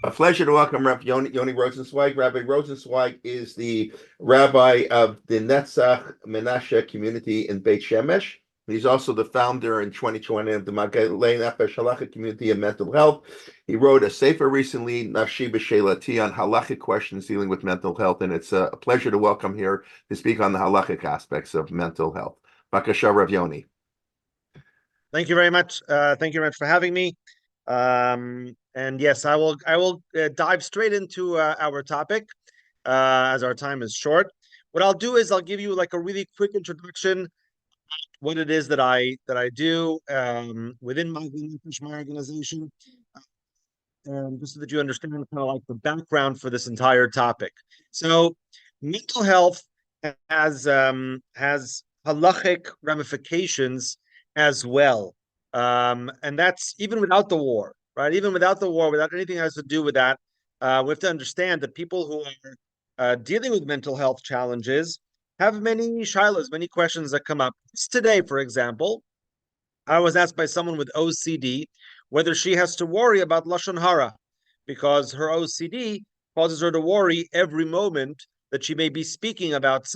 A pleasure to welcome Yoni Rosensweig. Rabbi Rosensweig is the rabbi of the Netzach Menashe community in Beit Shemesh. He's also the founder in 2020 of the Magalei Nefesh Halachic community of mental health. He wrote a sefer recently, Nafshi B'Sheilati, on halachic questions dealing with mental health, and it's a pleasure to welcome here to speak on the halachic aspects of mental health. Bakasha Rav Yoni. Thank you very much. Thank you very much for having me. And yes, I will dive straight into our topic as our time is short. What I'll do is I'll give you like a really quick introduction, what it is that I do within my organization, just so that you understand kind of like the background for this entire topic. So, mental health has halachic ramifications as well, and that's even without the war, right? Even without the war, without anything that has to do with that, we have to understand that people who are dealing with mental health challenges have many shilas, many questions that come up. Just today, for example, I was asked by someone with OCD whether she has to worry about lashon hara because her OCD causes her to worry every moment that she may be speaking about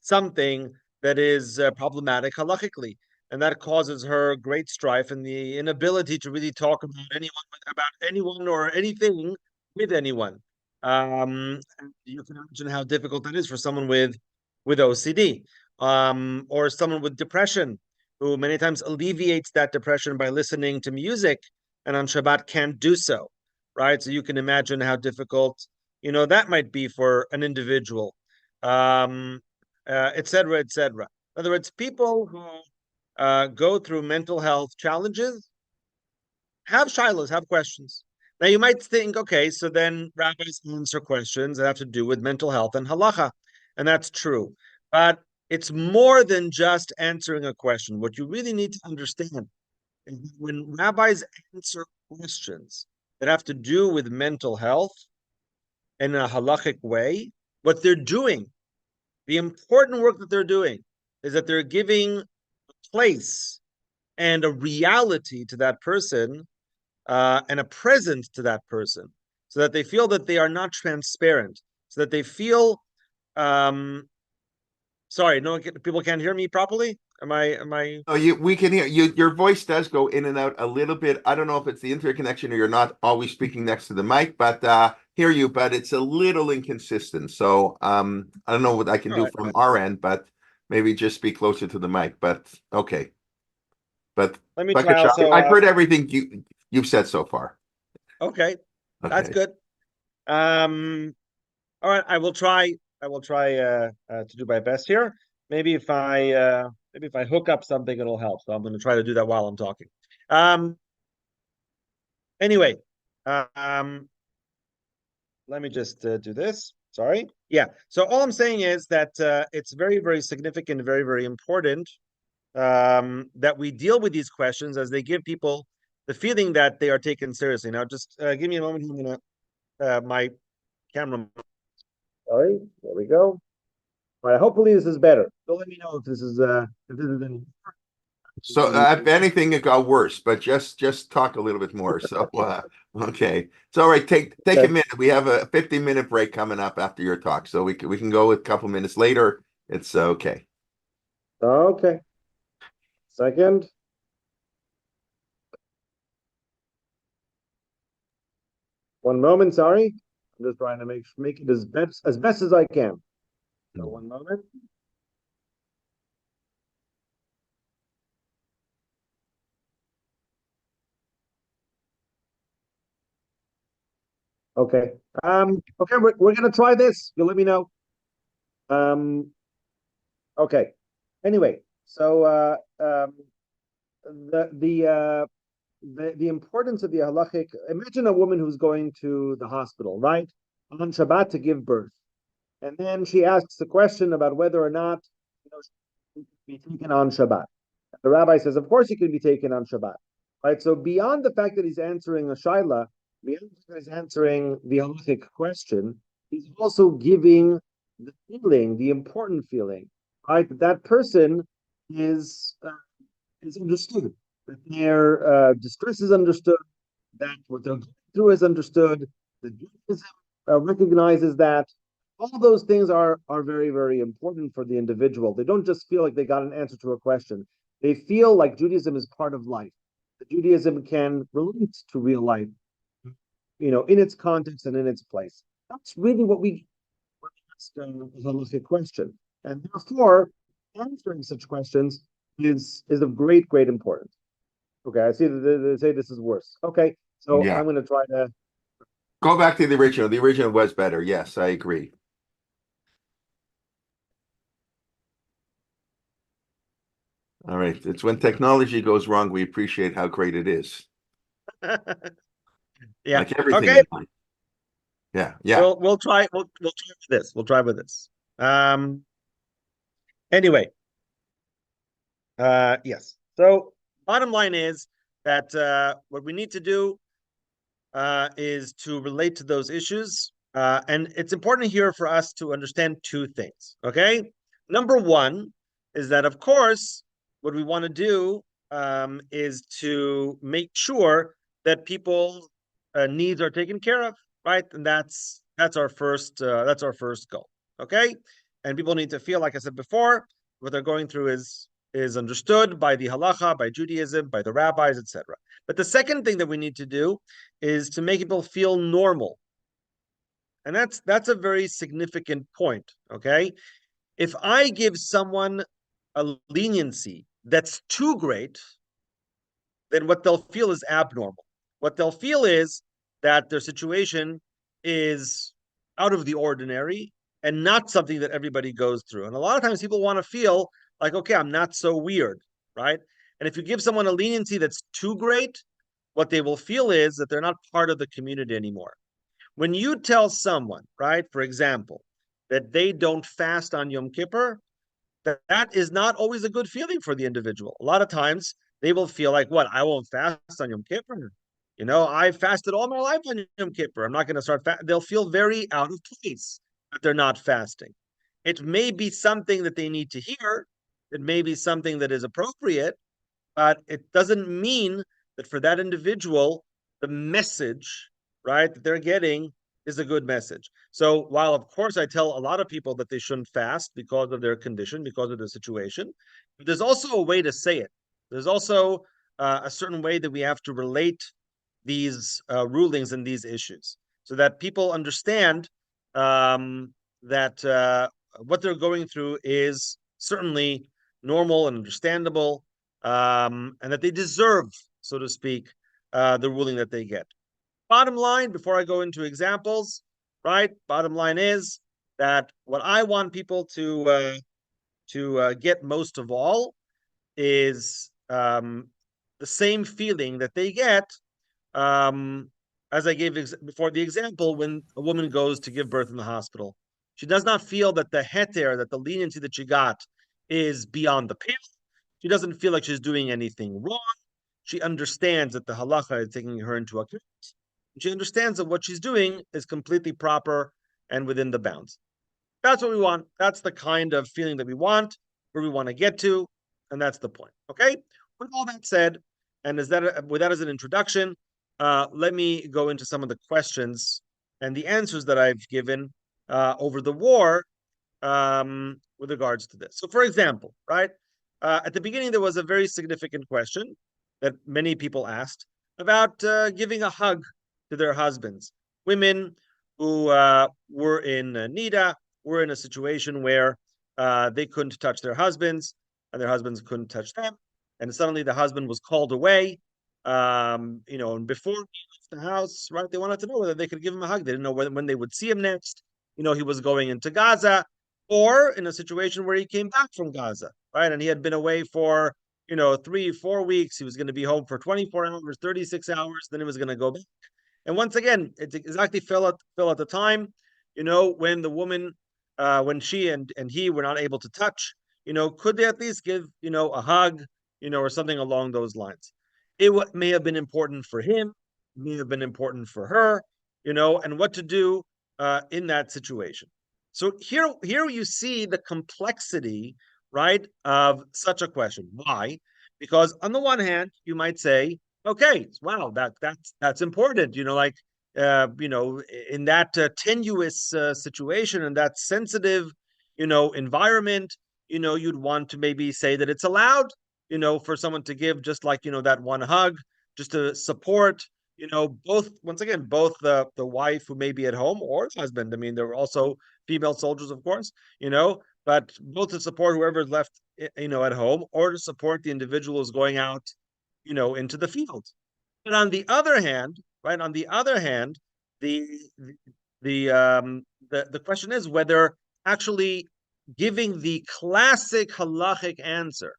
something that is problematic halachically, and that causes her great strife and the inability to really talk about anyone or anything with anyone. You can imagine how difficult that is for someone with OCD, or someone with depression who many times alleviates that depression by listening to music and on Shabbat can't do so, right? So you can imagine how difficult, that might be for an individual, et cetera, et cetera. In other words, people who go through mental health challenges have shilas, have questions. Now you might think, okay, so then rabbis answer questions that have to do with mental health and halacha, and that's true. But it's more than just answering a question. What you really need to understand is that when rabbis answer questions that have to do with mental health in a halachic way, what they're doing, the important work that they're doing, is that they're giving a place and a reality to that person, and a presence to that person, so that they feel that they are not transparent, so that they feel. Sorry, no, people can't hear me properly. Am I? Oh, we can hear you. Your voice does go in and out a little bit. I don't know if it's the internet connection or you're not always speaking next to the mic, but hear you, but it's a little inconsistent. So I don't know what I can All do right. from our end, but maybe just speak closer to the mic. But okay. But Let me try Bakasha, also. I've heard everything you've said so far. Okay, that's Okay. good. Um, all right, I will try. I will try to do my best here. Maybe if I hook up something, it'll help. So I'm going to try to do that while I'm talking. Um, anyway, um, let me just do this. Sorry. Yeah. So all I'm saying is that it's very, very significant, very, very important, that we deal with these questions as they give people the feeling that they are taken seriously. Now, just give me a moment. I'm gonna my camera. Sorry. There we go. All right. Hopefully, this is better. So let me know if this is any. So if anything, it got worse, but just talk a little bit more. So okay, it's all right. Take a Okay. minute. We have a 15-minute break coming up after your talk, so we can go a couple minutes later. It's okay. Okay. Second. One moment. Sorry. I'm just trying to make it as best as I can. So one moment. Okay. Okay, we're gonna try this. You let me know. Um, okay. Anyway, so the importance of the halachic. Imagine a woman who's going to the hospital, right, on Shabbat to give birth, and then she asks the question about whether or not she can be taken on Shabbat. The rabbi says, of course, he can be taken on Shabbat, right? So beyond the fact that he's answering a shaila, beyond the fact that he's answering the halachic question, he's also giving the feeling, the important feeling, right? That person is uh, is understood, that their distress is understood, that what they're going through is understood, The Judaism recognizes that all those things are very, very important for the individual. They don't just feel like they got an answer to a question. They feel like Judaism is part of life. That Judaism can relate to real life, in its context and in its place. That's really what we ask a halachic question, and therefore answering such questions is of great, great importance. Okay, I see that they say this is worse. Okay, so Yeah. I'm going to try to. Go back to the original. The original was better. Yes, I agree. All right. It's when technology goes wrong, we appreciate how great it is. Yeah. Like everything Okay. in life. Yeah. Yeah. We'll try with this. We'll try with this. Anyway, yes. So bottom line is that what we need to do is to relate to those issues. And it's important here for us to understand two things. Okay. Number one is that, of course, what we want to do is to make sure that people needs are taken care of, right? And that's our first goal. Okay. And people need to feel, like I said before, what they're going through is understood by the halacha, by Judaism, by the rabbis, etc. But the second thing that we need to do is to make people feel normal. And that's a very significant point. Okay. If I give someone a leniency that's too great, then what they'll feel is abnormal. What they'll feel is that their situation is out of the ordinary and not something that everybody goes through. And a lot of times people want to feel like, okay, I'm not so weird, right? And if you give someone a leniency that's too great, what they will feel is that they're not part of the community anymore. When you tell someone, right, for example, that they don't fast on Yom Kippur, that is not always a good feeling for the individual. A lot of times they will feel like, what, I won't fast on Yom Kippur? I fasted all my life on Yom Kippur. I'm not going to start They'll feel very out of place that they're not fasting. It may be something that they need to hear. It may be something that is appropriate, but it doesn't mean that for that individual, the message, right, that they're getting is a good message. So while of course I tell a lot of people that they shouldn't fast because of their condition, because of the situation, there's also a way to say it. There's also a certain way that we have to relate these rulings and these issues so that people understand that what they're going through is certainly normal and understandable, and that they deserve, so to speak, the ruling that they get. Bottom line, before I go into examples, right? Bottom line is that what I want people to get most of all is the same feeling that they get um, as I gave before the example when a woman goes to give birth in the hospital. She does not feel that the heter, that the leniency that she got is beyond the pale. She doesn't feel like she's doing anything wrong. She understands that the halacha is taking her into account. She understands that what she's doing is completely proper and within the bounds. That's what we want. That's the kind of feeling that we want, where we want to get to, and that's the point. Okay. With all that said, and with that as an introduction, let me go into some of the questions and the answers that I've given over the war with regards to this. So, for example, right at the beginning, there was a very significant question that many people asked about giving a hug to their husbands. Women who were in Nida were in a situation where they couldn't touch their husbands, and their husbands couldn't touch them, and suddenly the husband was called away. And before he left the house, right, they wanted to know whether they could give him a hug. They didn't know when they would see him next. He was going into Gaza, or in a situation where he came back from Gaza, right, and he had been away for 3-4 weeks. He was going to be home for 24 hours, 36 hours, then he was going to go back. And once again, it exactly fell at the time, when the woman, when she and he were not able to touch, could they at least give, a hug, or something along those lines? It may have been important for him, may have been important for her, and what to do in that situation. So here you see the complexity, right, of such a question. Why? Because on the one hand, you might say, okay, wow, that's important. Like in that tenuous situation, in that sensitive, environment, you'd want to maybe say that it's allowed, for someone to give just like, that one hug, just to support, both, once again, both the wife who may be at home or the husband. I mean, there were also female soldiers, of course, but both to support whoever is left, at home, or to support the individual who's going out, into the field. But on the other hand, right, on the other hand, the the question is whether actually giving the classic halachic answer,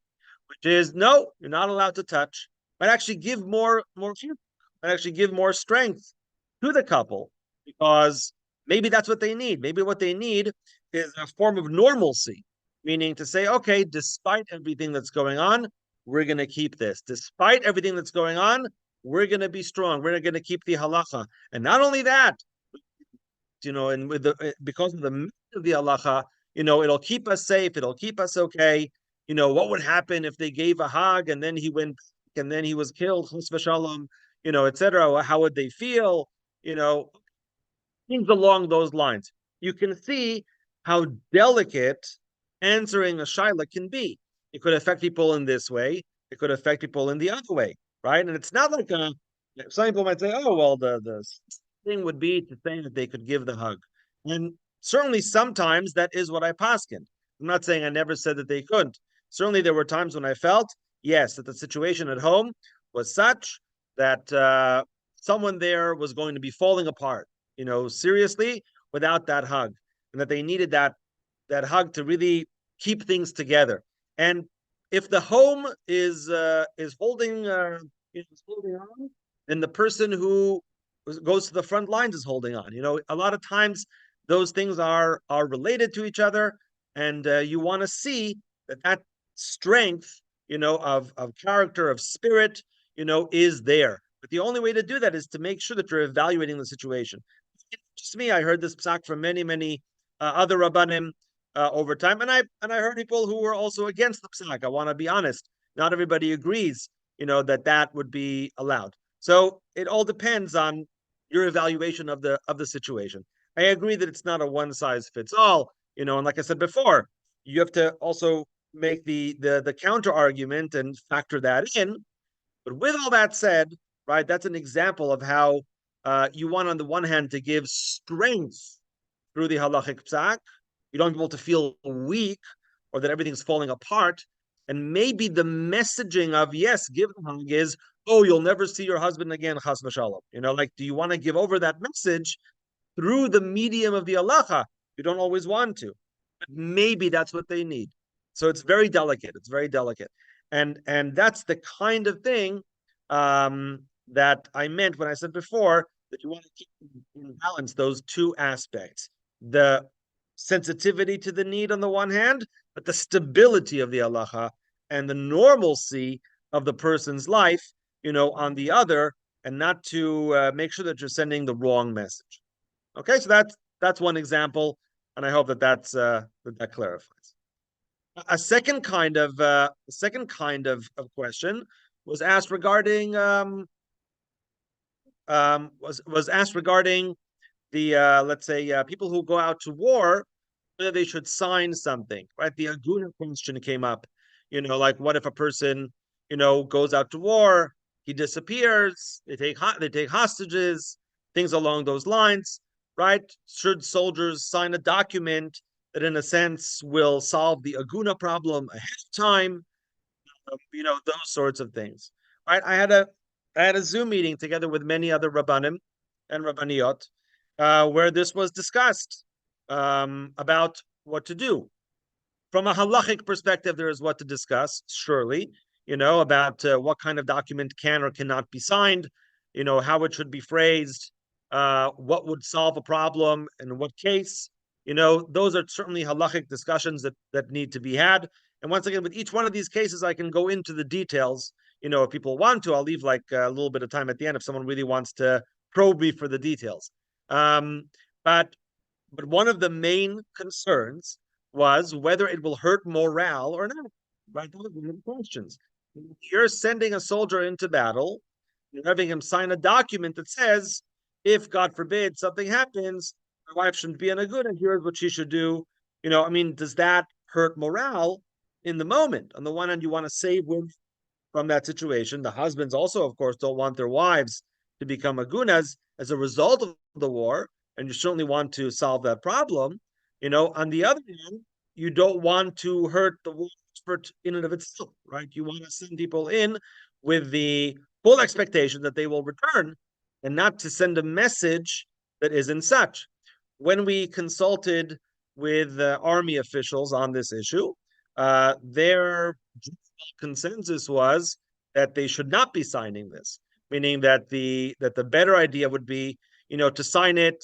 which is no, you're not allowed to touch, might actually give more fuel, might actually give more strength to the couple, because maybe that's what they need. Maybe what they need is a form of normalcy, meaning to say, okay, despite everything that's going on, we're going to keep this. Despite everything that's going on, we're going to be strong. We're going to keep the halacha. And not only that, and with the because of the mitzvah of the halacha, it'll keep us safe. It'll keep us okay. What would happen if they gave a hug and then he went and then he was killed, chus v'shalom, etc. How would they feel? Things along those lines. You can see how delicate answering a shaila can be. It could affect people in this way. It could affect people in the other way, right? And it's not like some people might say, "Oh, well, the thing would be to say that they could give the hug," and certainly sometimes that is what I paskin. I'm not saying I never said that they couldn't. Certainly, there were times when I felt, yes, that the situation at home was such that someone there was going to be falling apart, seriously, without that hug, and that they needed that hug to really keep things together. And if the home is holding on, then the person who goes to the front lines is holding on. A lot of times those things are related to each other, and you want to see that strength, of character, of spirit, is there. But the only way to do that is to make sure that you're evaluating the situation. Just me, I heard this psak from many other rabbanim over time, and I heard people who were also against the psak. I want to be honest; not everybody agrees, that would be allowed. So it all depends on your evaluation of the situation. I agree that it's not a one size fits all, and like I said before, you have to also make the counter argument and factor that in. But with all that said, right, that's an example of how you want, on the one hand, to give strength through the halachic psak. You don't want people to feel weak or that everything's falling apart. And maybe the messaging of, yes, give the hug is, oh, you'll never see your husband again, chas v'shalom. Do you want to give over that message through the medium of the halacha? You don't always want to, but maybe that's what they need. So it's very delicate. It's very delicate. And that's the kind of thing that I meant when I said before that you want to keep in balance those two aspects. The sensitivity to the need on the one hand, but the stability of the halacha and the normalcy of the person's life, on the other, and not to make sure that you're sending the wrong message. Okay, so that's one example, and I hope that clarifies. A second kind of question was asked regarding was asked regarding the let's say people who go out to war, whether they should sign something, right? The aguna question came up, like what if a person, goes out to war, he disappears, they take hostages, things along those lines, right? Should soldiers sign a document that, in a sense, will solve the aguna problem ahead of time? Those sorts of things, right? I had a Zoom meeting together with many other rabbanim and rabbaniot, where this was discussed, about what to do. From a halachic perspective, there is what to discuss, surely, about what kind of document can or cannot be signed, how it should be phrased, what would solve a problem, and in what case. Those are certainly halachic discussions that need to be had. And once again, with each one of these cases, I can go into the details. If people want to, I'll leave like a little bit of time at the end if someone really wants to probe me for the details. But one of the main concerns was whether it will hurt morale or not. Right? Those are the questions. You're sending a soldier into battle, you're having him sign a document that says, if God forbid something happens, my wife shouldn't be in a good, and here's what she should do. I mean, does that hurt morale in the moment? On the one hand, you want to save women from that situation. The husbands also, of course, don't want their wives to become agunas as a result of the war, and you certainly want to solve that problem. On the other hand, you don't want to hurt the war effort in and of itself, right? You want to send people in with the full expectation that they will return, and not to send a message that isn't such. When we consulted with army officials on this issue, their consensus was that they should not be signing this, meaning that the better idea would be, to sign it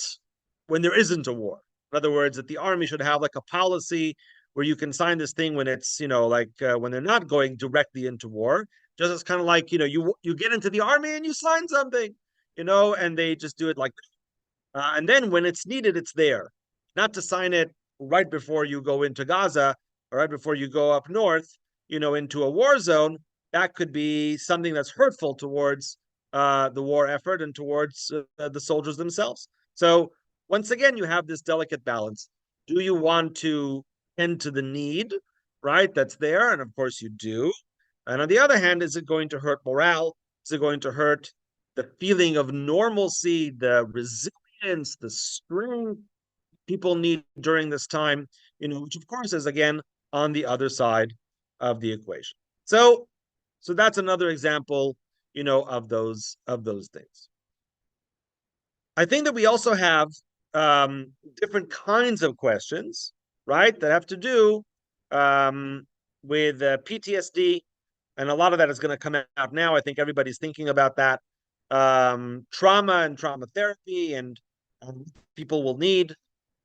when there isn't a war. In other words, that the army should have like a policy where you can sign this thing when it's, when they're not going directly into war. Just as kind of like, you get into the army and you sign something, and they just do it like and then when it's needed, it's there. Not to sign it right before you go into Gaza or right before you go up north, into a war zone. That could be something that's hurtful towards the war effort and towards the soldiers themselves. So once again, you have this delicate balance. Do you want to tend to the need, right? That's there, and of course you do. And on the other hand, is it going to hurt morale? Is it going to hurt the feeling of normalcy, the resilience, the strength people need during this time, which of course is again on the other side of the equation. So that's another example, of those things. I think that we also have different kinds of questions, right, that have to do with PTSD, and a lot of that is going to come out now. I think everybody's thinking about that. Trauma and trauma therapy, and people will need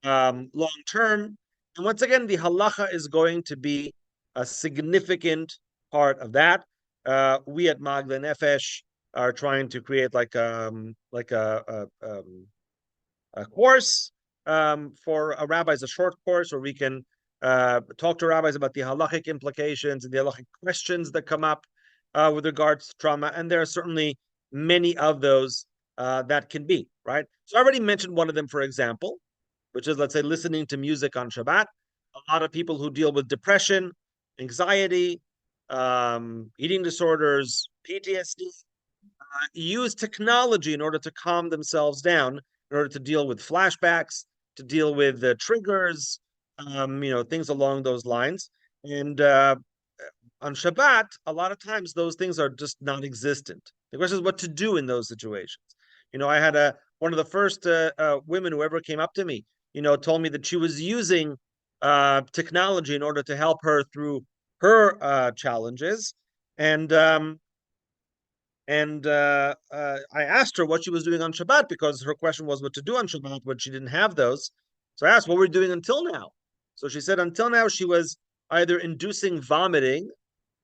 long term. And once again, the halacha is going to be a significant part of that. We at Magda Nefesh are trying to create like a course for rabbis, a short course where we can talk to rabbis about the halachic implications and the halachic questions that come up with regards to trauma. And there are certainly many of those that can be, right? So I already mentioned one of them, for example, which is, let's say, listening to music on Shabbat. A lot of people who deal with depression, anxiety, eating disorders, PTSD, use technology in order to calm themselves down, in order to deal with flashbacks, to deal with triggers, things along those lines. And on Shabbat, a lot of times those things are just non-existent. The question is what to do in those situations. I had one of the first women who ever came up to me, told me that she was using technology in order to help her through her challenges. And I asked her what she was doing on Shabbat, because her question was what to do on Shabbat when she didn't have those. So I asked, what were you doing until now? So she said until now she was either inducing vomiting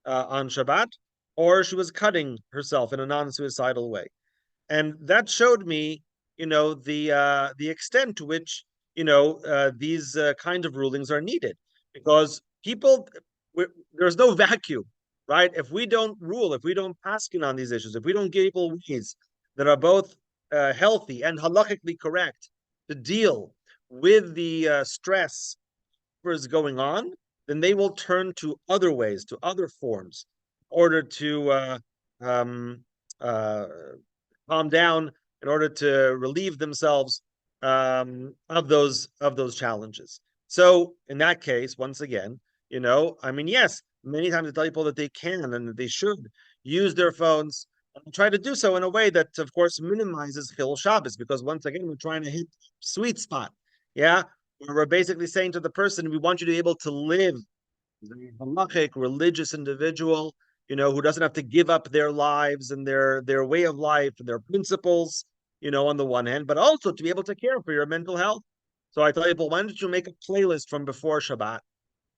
on Shabbat, or she was cutting herself in a non-suicidal way. And that showed me, the extent to which, these kind of rulings are needed, because there's no vacuum, right? If we don't rule, if we don't paskin on these issues, if we don't give people ways that are both healthy and halachically correct to deal with the stress that is going on, then they will turn to other ways, to other forms, in order to calm down, in order to relieve themselves of those challenges. So in that case, once again, yes, many times I tell people that they can and that they should use their phones and try to do so in a way that, of course, minimizes Chil Shabbos, because once again, we're trying to hit sweet spot. Yeah, we're basically saying to the person, we want you to be able to live as a halachic, religious individual, who doesn't have to give up their lives and their way of life and their principles, on the one hand, but also to be able to care for your mental health. So I tell people, why don't you make a playlist from before Shabbat,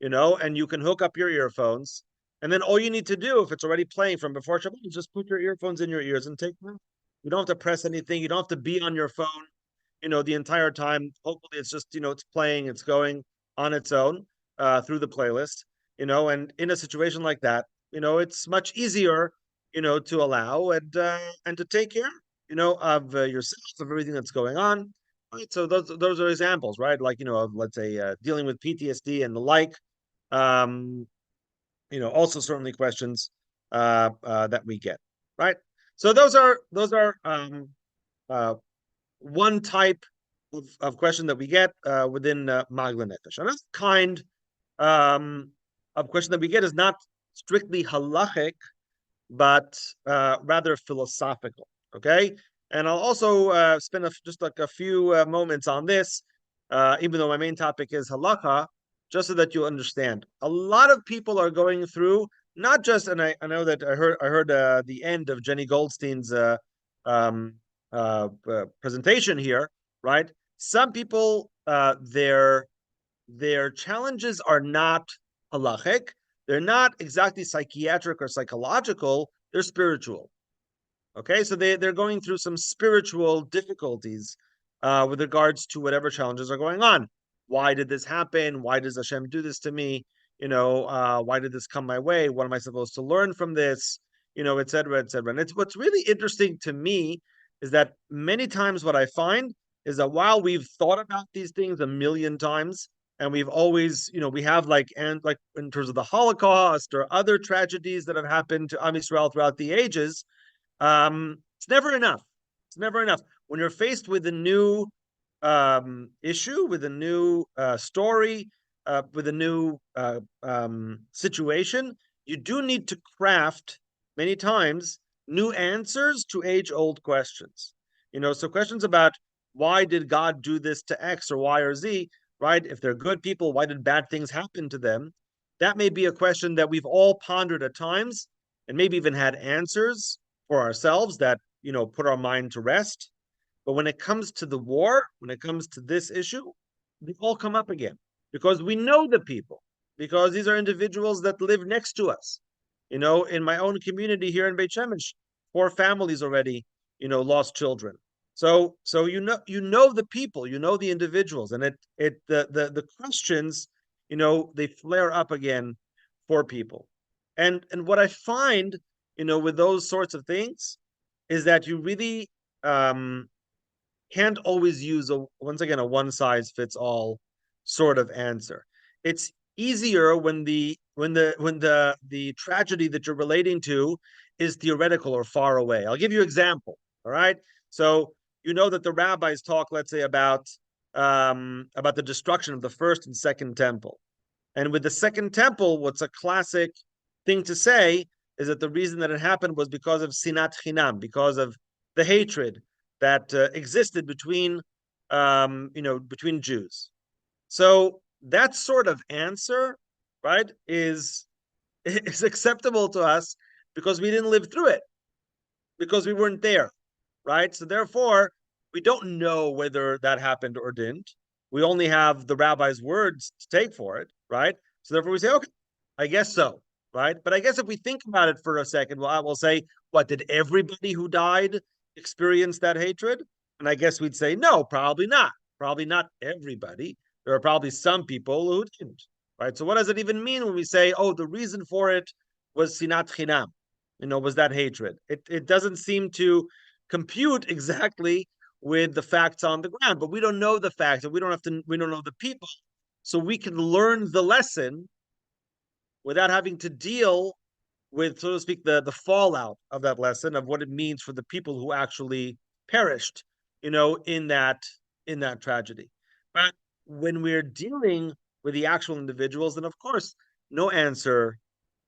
and you can hook up your earphones, and then all you need to do, if it's already playing from before Shabbat, is just put your earphones in your ears and take them. You don't have to press anything. You don't have to be on your phone, the entire time. Hopefully it's just, it's playing, it's going on its own through the playlist, and in a situation like that, it's much easier, to allow and to take care, of yourself, of everything that's going on. Right. So those are examples, right? Like, of, let's say, dealing with PTSD and the like. Um, also certainly questions that we get, right? So those are uh, one type of question that we get within Magla Nefesh. Another kind of question that we get is not strictly halachic, but rather philosophical. Okay, and I'll also spend just like a few moments on this, even though my main topic is halakha, just so that you understand. A lot of people are going through not just, and I know that I heard the end of Jenny Goldstein's um, presentation here, right? Some people their challenges are not halachic. They're not exactly psychiatric or psychological. They're spiritual. Okay, so they're going through some spiritual difficulties with regards to whatever challenges are going on. Why did this happen? Why does Hashem do this to me? Why did this come my way? What am I supposed to learn from this? Et cetera, et cetera. And it's what's really interesting to me is that many times what I find is that while we've thought about these things a million times, and we've always, we have like in terms of the Holocaust or other tragedies that have happened to Am Yisrael throughout the ages, it's never enough. It's never enough. When you're faced with a new issue, with a new story, with a new situation, you do need to craft many times new answers to age-old questions. So questions about why did God do this to X or Y or Z, right? If they're good people, why did bad things happen to them? That may be a question that we've all pondered at times and maybe even had answers for ourselves that, put our mind to rest. But when it comes to the war, when it comes to this issue, they all come up again because we know the people, because these are individuals that live next to us. In my own community here in Beit Shemesh, 4 families already, lost children. So the people, the individuals, and the questions, they flare up again for people. And what I find, with those sorts of things, is that you really can't always use once again a one size fits all sort of answer. It's easier when the tragedy that you're relating to is theoretical or far away. I'll give you an example. All right. So that the rabbis talk, let's say, about the destruction of the first and second temple. And with the second temple, what's a classic thing to say is that the reason that it happened was because of sinat chinam, because of the hatred that existed between Jews. So that sort of answer, right, is acceptable to us because we didn't live through it, because we weren't there, right? So therefore, we don't know whether that happened or didn't. We only have the rabbi's words to take for it, right? So therefore, we say, okay, I guess so, right? But I guess if we think about it for a second, well, I will say, what, did everybody who died experience that hatred? And I guess we'd say, no, probably not. Probably not everybody. There are probably some people who didn't, right? So what does it even mean when we say, oh, the reason for it was sinat chinam, was that hatred? It doesn't seem to compute exactly with the facts on the ground, but we don't know the facts, and we don't know the people, so we can learn the lesson without having to deal with, so to speak, the fallout of that lesson, of what it means for the people who actually perished, in that tragedy. But when we're dealing with the actual individuals, then of course no answer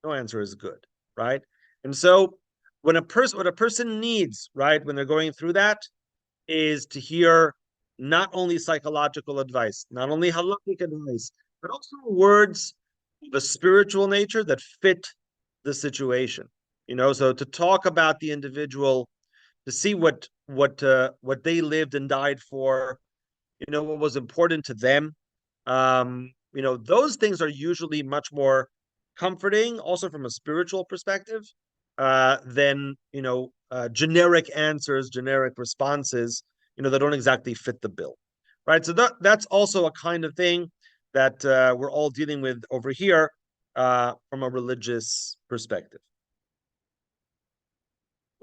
is good, right? And so what a person needs, right, when they're going through that, is to hear not only psychological advice, not only halakhic advice, but also words of a spiritual nature that fit the situation. So to talk about the individual, to see what they lived and died for, what was important to them. Those things are usually much more comforting, also from a spiritual perspective, than generic answers, generic responses, that don't exactly fit the bill, right? So that's also a kind of thing that we're all dealing with over here from a religious perspective.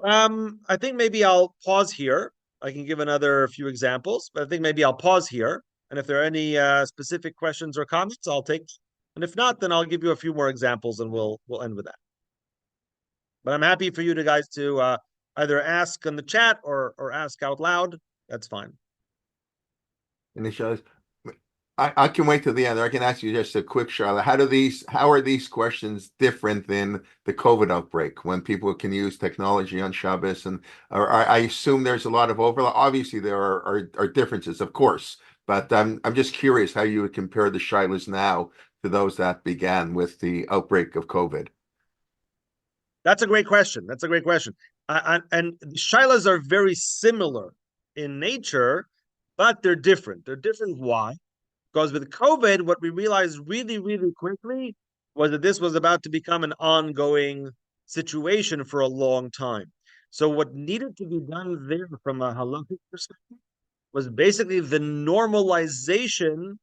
I think maybe I'll pause here. I can give another few examples, but I think maybe I'll pause here. And if there are any specific questions or comments, I'll take them. And if not, then I'll give you a few more examples and we'll end with that. But I'm happy for you to guys to either ask in the chat or ask out loud. That's fine. And it shows. I can wait till the end. I can ask you just a quick, Charlotte. How are these questions different than the COVID outbreak when people can use technology on Shabbos? And or I assume there's a lot of overlap. Obviously, there are differences, of course, but I'm just curious how you would compare the shilas now to those that began with the outbreak of COVID. That's a great question. That's a great question. And shilas are very similar in nature, but they're different. They're different. Why? Because with COVID, what we realized really, really quickly was that this was about to become an ongoing situation for a long time. So what needed to be done there from a halachic perspective was basically the normalization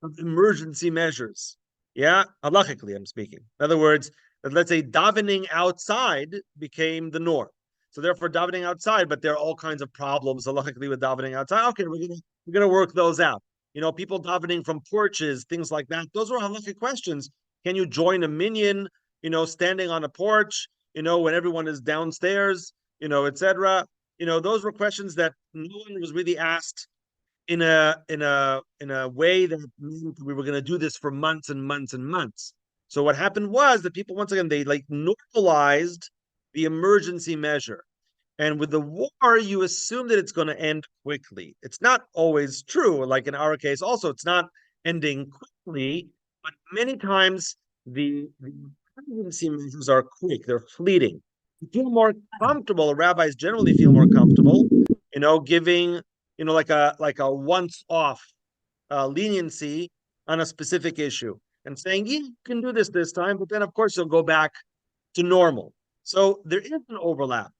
of emergency measures. Yeah, halachically, I'm speaking. In other words, let's say davening outside became the norm. So therefore, davening outside, but there are all kinds of problems halachically with davening outside. Okay, we're gonna work those out. People davening from porches, things like that. Those were halachic questions. Can you join a minyan? Standing on a porch. When everyone is downstairs. Etc. Those were questions that no one was really asked in a way that meant we were going to do this for months and months and months. So what happened was that people once again they like normalized the emergency measure. And with the war, you assume that it's going to end quickly. It's not always true. Like in our case, also, it's not ending quickly, but many times the emergency measures are quick, they're fleeting. You feel more comfortable, rabbis generally feel more comfortable, giving like a once off leniency on a specific issue and saying you can do this time, but then of course you'll go back to normal. So there is an overlap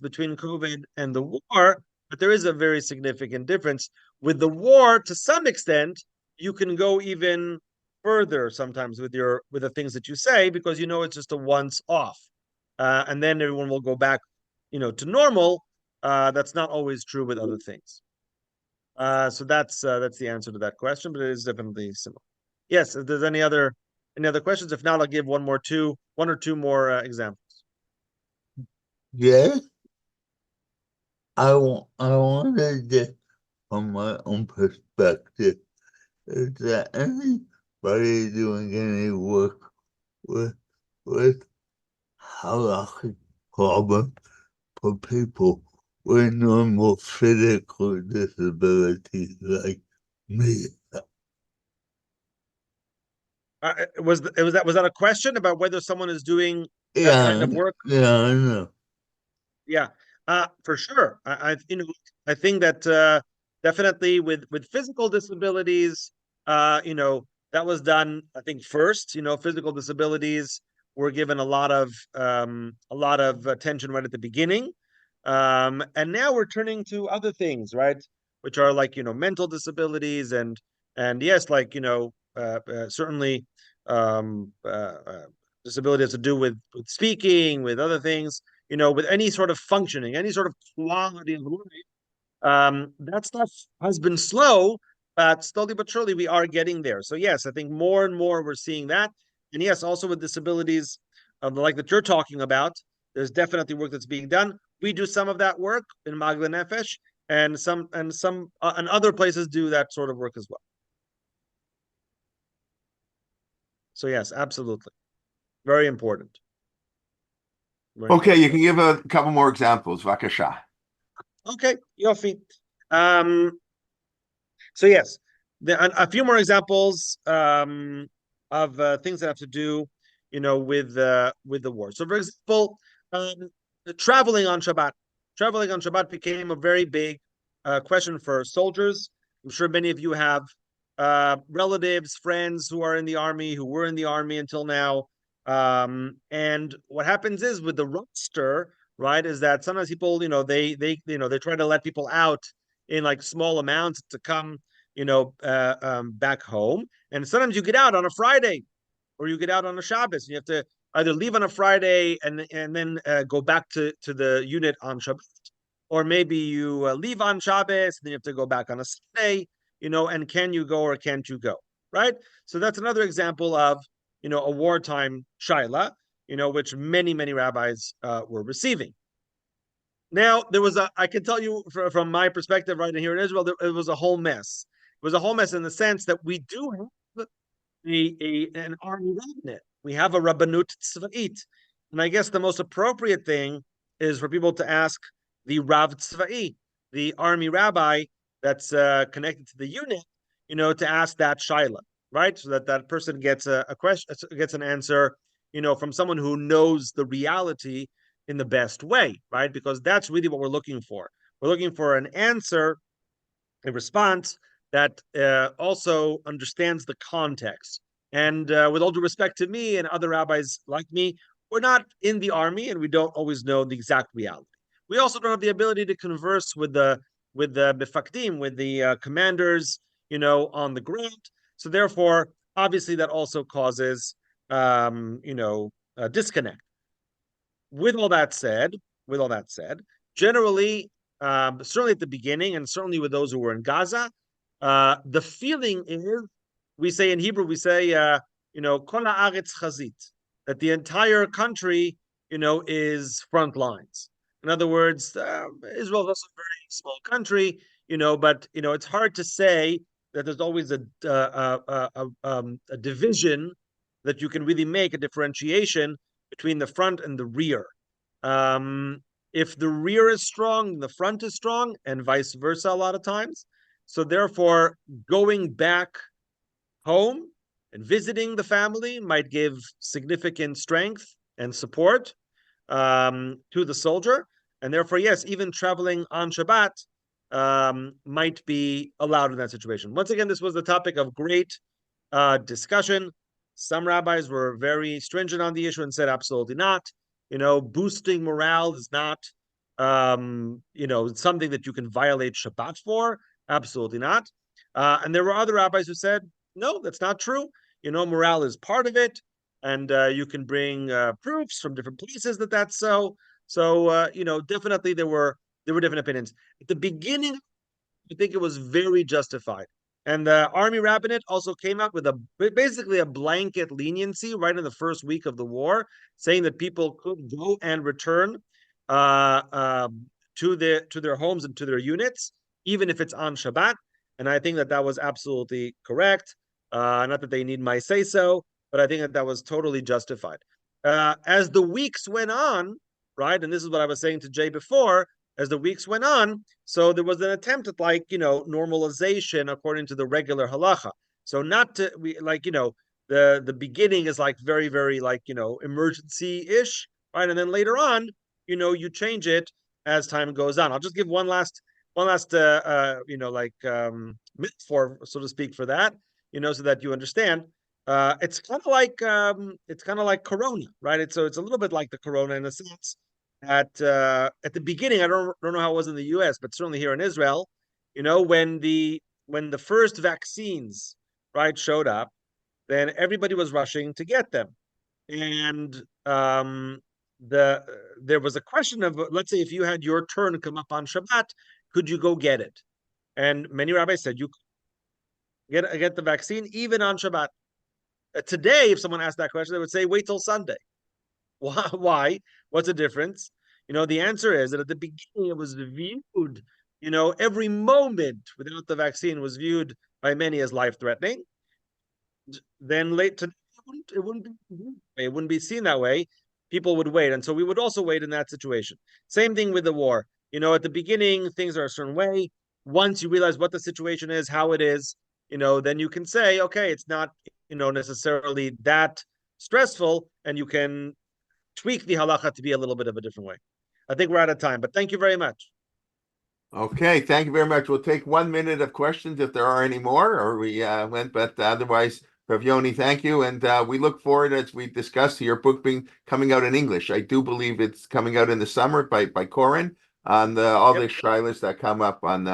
between COVID and the war, but there is a very significant difference. With the war, to some extent, you can go even further sometimes with the things that you say because it's just a once off, and then everyone will go back, to normal. That's not always true with other things. So that's the answer to that question, but it is definitely similar. Yes, if there's any other questions, if not, I'll give one or two more examples. Yeah, I wanted to, from my own perspective, is there anybody doing any work with with halachic problem for people with normal physical disabilities like me? Was that a question about whether someone is doing that kind Yeah, of work? yeah, I know. Yeah, for sure. I think that definitely with physical disabilities, that was done. I think first, physical disabilities were given a lot of attention right at the beginning, and now we're turning to other things, right? Which are like mental disabilities and yes, like certainly disability has to do with speaking, with other things with any sort of functioning, any sort of quality of life. That stuff has been slow, but slowly but surely we are getting there. So yes, I think more and more we're seeing that. And yes, also with disabilities like that you're talking about, there's definitely work that's being done. We do some of that work in Magla Nefesh, and other places do that sort of work as well. So yes, absolutely, very important. Okay, you can give a couple more examples, Vakasha. Okay, Yofi. So yes, a few more examples of things that have to do, with the war. So, for example, traveling on Shabbat. Traveling on Shabbat became a very big question for soldiers. I'm sure many of you have relatives, friends who are in the army, who were in the army until now. And what happens is with the roster, right, is that sometimes people, they try to let people out in like small amounts to come, back home. And sometimes you get out on a Friday or you get out on a Shabbos. And you have to either leave on a Friday and then go back to the unit on Shabbat, or maybe you leave on Shabbos, then you have to go back on a Sunday, and can you go or can't you go, right? So that's another example of, a wartime shaila, which many, many rabbis were receiving. Now, I can tell you from my perspective right here in Israel, it was a whole mess. It was a whole mess in the sense that we do have an army rabbinate. We have a rabbanut tzva'it. And I guess the most appropriate thing is for people to ask the Rav Tzva'i, the army rabbi that's connected to the unit, to ask that shaila, right? So that person gets a question, gets an answer, from someone who knows the reality in the best way, right? Because that's really what we're looking for. We're looking for an answer, a response that also understands the context. And with all due respect to me and other rabbis like me, we're not in the army and we don't always know the exact reality. We also don't have the ability to converse with the befakdim, with the commanders, on the ground. So therefore, obviously, that also causes, a disconnect. With all that said, generally, certainly at the beginning, and certainly with those who were in Gaza, the feeling is, we say in Hebrew, we say, kol haaretz chazit, that the entire country, is front lines. In other words, Israel is also a very small country, but it's hard to say that there's always a division that you can really make a differentiation between the front and the rear. If the rear is strong, the front is strong, and vice versa a lot of times. So therefore, going back home and visiting the family might give significant strength and support to the soldier. And therefore, yes, even traveling on Shabbat might be allowed in that situation. Once again, this was the topic of great discussion. Some rabbis were very stringent on the issue and said absolutely not. Boosting morale is not, something that you can violate Shabbat for. Absolutely not. And there were other rabbis who said, no, that's not true. Morale is part of it, and you can bring proofs from different places that that's so. So, definitely there were different opinions. At the beginning, I think it was very justified. And the Army Rabbinate also came out with basically a blanket leniency right in the first week of the war, saying that people could go and return to their homes and to their units, even if it's on Shabbat. And I think that was absolutely correct. Not that they need my say so, but I think that was totally justified. As the weeks went on, right, and this is what I was saying to Jay before, as the weeks went on, so there was an attempt at normalization according to the regular halacha. So not to the beginning is like very, very emergency-ish, right? And then later on, you change it as time goes on. I'll just give one last metaphor, so to speak, for that, so that you understand. It's kind of like Corona, right? It's a little bit like the Corona in a sense. At the beginning, I don't know how it was in the U.S., but certainly here in Israel, when the first vaccines, right, showed up, then everybody was rushing to get them, and there was a question of, let's say, if you had your turn come up on Shabbat, could you go get it? And many rabbis said you could get the vaccine even on Shabbat. Today, if someone asked that question, they would say wait till Sunday. Why? What's the difference? The answer is that at the beginning it was viewed, every moment without the vaccine was viewed by many as life-threatening. Then it wouldn't be seen that way. People would wait, and so we would also wait in that situation. Same thing with the war. At the beginning things are a certain way. Once you realize what the situation is, how it is, then you can say, okay, it's not, necessarily that stressful, and you can tweak the halacha to be a little bit of a different way. I think we're out of time, but thank you very much. Okay, thank you very much. We'll take 1 minute of questions if there are any more, or we went, but otherwise, Rav Yoni, thank you. And we look forward, as we discussed, to your book coming out in English. I do believe it's coming out in the summer by Corin on all the shilas that come up on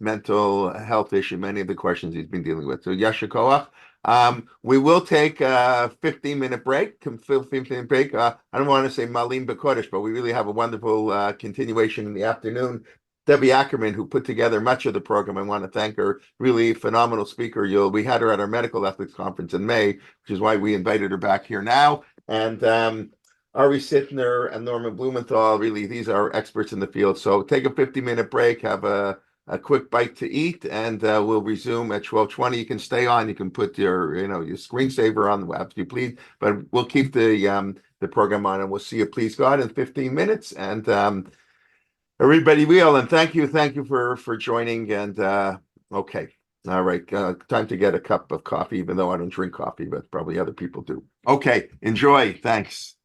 mental health issue, many of the questions he's been dealing with. So Yasher Koach. We will take a 15-minute break. 15-minute break. I don't want to say Malim Bekodesh, but we really have a wonderful continuation in the afternoon. Debbie Ackerman, who put together much of the program, I want to thank her. Really phenomenal speaker. We had her at our medical ethics conference in May, which is why we invited her back here now. And Ari Sittner and Norman Blumenthal, really, these are experts in the field. So take a 50-minute break, have a quick bite to eat, and we'll resume at 12:20. You can stay on. You can put your, your screensaver on after you please, but we'll keep the program on, and we'll see you, please God, in 15 minutes. And everybody will, and thank you for joining. And okay, all right, time to get a cup of coffee, even though I don't drink coffee, but probably other people do. Okay, enjoy. Thanks.